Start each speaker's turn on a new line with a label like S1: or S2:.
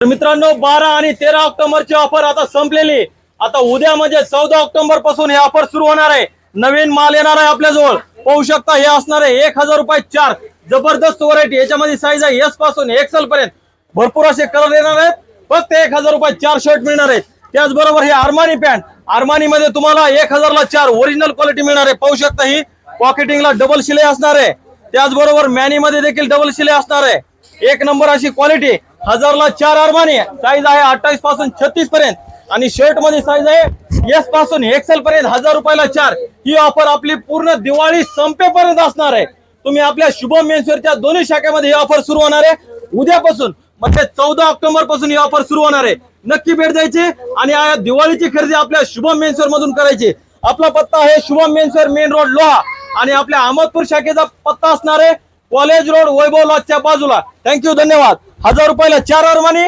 S1: तर मित्रांनो 12 आणि 13 ऑक्टोबरची ऑफर आता संपलेली। आता उद्या म्हणजे 14 ऑक्टोबर पासून हे ऑफर सुरू होणार आहे। नवीन माल येणार आहे आपल्या जवळ। पाहू शकता हे असणार आहे 1000 रुपये 4 जबरदस्त व्हरायटी। याच्यामध्ये साईज आहे एस पासून एक्सेल पर्यंत भरपूर असे कलर येणार आहेत। फक्त 1000 रुपये 4 शर्ट मिळणार आहेत। त्याचबरोबर हे आर्मानी पॅन्ट, आर्मानी मध्ये तुम्हाला 1000 ला 4 ओरिजिनल क्वालिटी मिळणार आहे। पाहू शकता ही पॉकेटिंगला डबल शिलाई असणार आहे। त्याचबरोबर मॅनी मध्ये देखील डबल शिलाई असणार आहे। एक नंबर अशी क्वालिटी। 1000 ला 4 आर्मानी, साईज आहे 28 पासून 36 पर्यंत आणि शर्ट मध्ये साईज आहे एस पासून एक्सेल पर्यंत 1000 रुपयाला 4। ही ऑफर आपली पूर्ण दिवाळी संपेपर्यंत असणार आहे। तुम्ही आपल्या शुभम मेन्सवेअरच्या दोन्ही शाखेमध्ये ही ऑफर सुरू होणार आहे उद्यापासून, म्हणजे 14 ऑक्टोबर पासून ही ऑफर सुरू होणार आहे। नक्की भेट द्यायची आणि या दिवाळीची खरेदी आपल्या शुभम मेन्सवेअर मधून करायची। आपला पत्ता आहे Shubham menswear, main road Loha, आणि आपल्या अहमदपूर शाखेचा पत्ता असणार आहे कॉलेज रोड वैभव लॉजच्या बाजूला। थँक्यू, धन्यवाद। 1000 रुपयाला 4 आर्मानी।